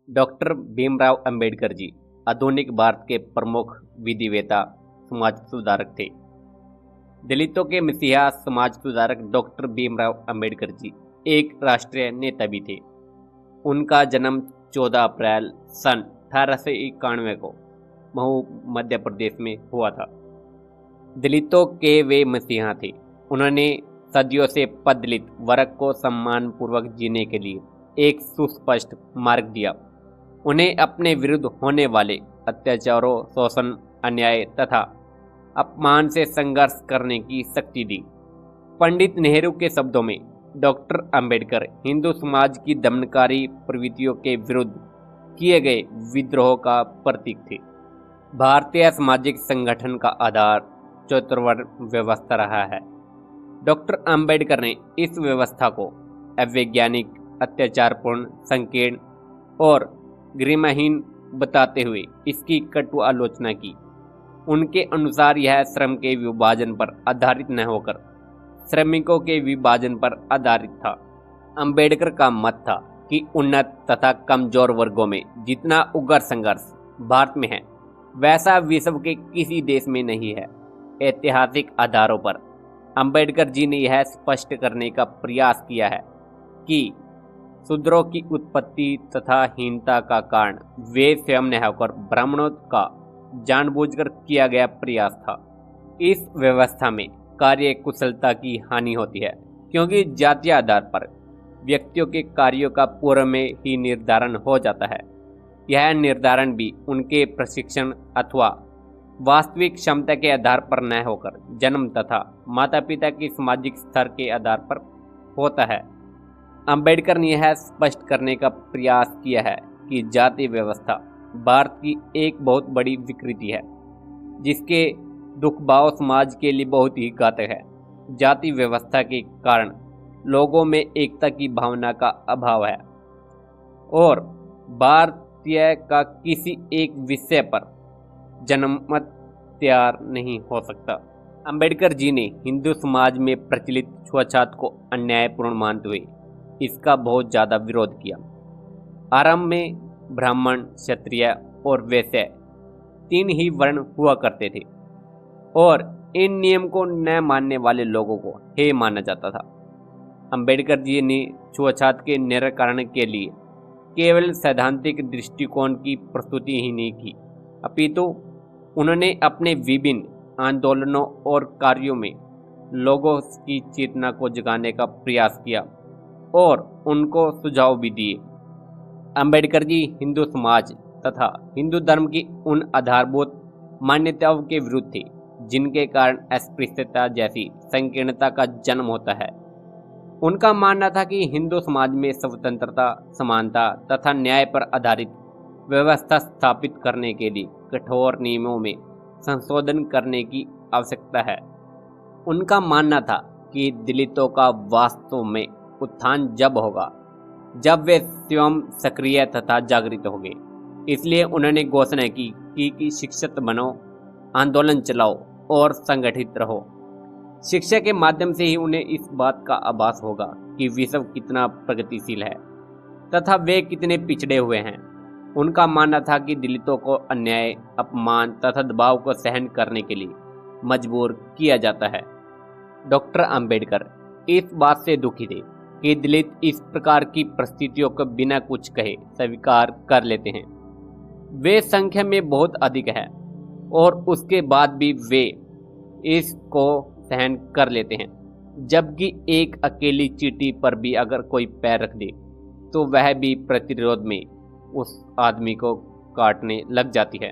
Doctor Bhimrao Ambedkar ji आधुनिक भारत के प्रमुख विधिवेता समाज सुधारक थे। दलितों के मसीहा समाज सुधारक डॉक्टर भीमराव अंबेडकर जी एक राष्ट्रीय नेता भी थे। उनका जन्म 14 अप्रैल सन 1891 को महू मध्य प्रदेश में हुआ था। दलितों के वे मसीहा थे। उन्होंने सदियों से पददलित वर्ग को सम्मानपूर्वक जीने के लिए एक सुस्पष्ट मार्ग दिया। उन्हें अपने विरुद्ध होने वाले अत्याचारों, शोषण, अन्याय तथा अपमान से संघर्ष करने की शक्ति दी। पंडित नेहरू के शब्दों में डॉक्टर अंबेडकर हिंदू समाज की दमनकारी प्रवृत्तियों के विरुद्ध किए गए विद्रोह का प्रतीक थे। भारतीय सामाजिक संगठन का आधार चतुर्वर्ण व्यवस्था रहा है। डॉक्टर अंबेडकर ने इस व्यवस्था को अवैज्ञानिक, अत्याचारपूर्ण, संकीर्ण और गरिमाहीन बताते हुए इसकी कटु आलोचना की। उनके अनुसार यह श्रम के विभाजन पर आधारित न होकर श्रमिकों के विभाजन पर आधारित था। अंबेडकर का मत था कि उन्नत तथा कमजोर वर्गों में जितना उग्र संघर्ष भारत में है वैसा विश्व के किसी देश में नहीं है। ऐतिहासिक आधारों पर अंबेडकर जी ने यह स्पष्ट करने का प्रयास किया है कि शूद्रों की उत्पत्ति तथा हीनता का कारण वे स्वयं न होकर ब्राह्मणों का जानबूझकर किया गया प्रयास था। इस व्यवस्था में कार्य कुशलता की हानि होती है, क्योंकि जातीय आधार पर व्यक्तियों के कार्यों का पूर्व में ही निर्धारण हो जाता है। यह निर्धारण भी उनके प्रशिक्षण अथवा वास्तविक क्षमता के आधार पर न होकर जन्म तथा माता पिता की सामाजिक स्तर के आधार पर होता है। अंबेडकर ने यह स्पष्ट करने का प्रयास किया है कि जाति व्यवस्था भारत की एक बहुत बड़ी विकृति है, जिसके दुखभाव समाज के लिए बहुत ही घातक है। जाति व्यवस्था के कारण लोगों में एकता की भावना का अभाव है और भारतीय का किसी एक विषय पर जनमत तैयार नहीं हो सकता। अंबेडकर जी ने हिंदू समाज में प्रचलित छुआछूत को अन्यायपूर्ण मानते हुए इसका बहुत ज़्यादा विरोध किया। आरंभ में ब्राह्मण, क्षत्रिय और वैश्य 3 ही वर्ण हुआ करते थे और इन नियम को न मानने वाले लोगों को हे माना जाता था। अंबेडकर जी ने छुआछूत के निराकरण के लिए केवल सैद्धांतिक दृष्टिकोण की प्रस्तुति ही नहीं की, अपितु उन्होंने अपने विभिन्न आंदोलनों और कार्यों में लोगों की चेतना को जगाने का प्रयास किया और उनको सुझाव भी दिए। अंबेडकर जी हिंदू समाज तथा हिंदू धर्म की उन आधारभूत मान्यताओं के विरुद्ध थे जिनके कारण अस्पृश्यता जैसी संकीर्णता का जन्म होता है। उनका मानना था कि हिंदू समाज में स्वतंत्रता, समानता तथा न्याय पर आधारित व्यवस्था स्थापित करने के लिए कठोर नियमों में संशोधन करने की आवश्यकता है। उनका मानना था कि दलितों का वास्तव में उत्थान जब होगा जब वे स्वयं सक्रिय तथा जागृत होंगे। इसलिए उन्होंने घोषणा की कि शिक्षित बनो, आंदोलन चलाओ और संगठित रहो। शिक्षा के माध्यम से ही उन्हें इस बात का आभास होगा कि विश्व कितना प्रगतिशील है तथा वे कितने पिछड़े हुए हैं। उनका मानना था कि दलितों को अन्याय, अपमान तथा दबाव को सहन करने के लिए मजबूर किया जाता है। डॉक्टर अंबेडकर इस बात से दुखी थे कि दलित इस प्रकार की परिस्थितियों को बिना कुछ कहे स्वीकार कर लेते हैं। वे संख्या में बहुत अधिक है और उसके बाद भी वे इसको सहन कर लेते हैं, जबकि एक अकेली चींटी पर भी अगर कोई पैर रख दे तो वह भी प्रतिरोध में उस आदमी को काटने लग जाती है।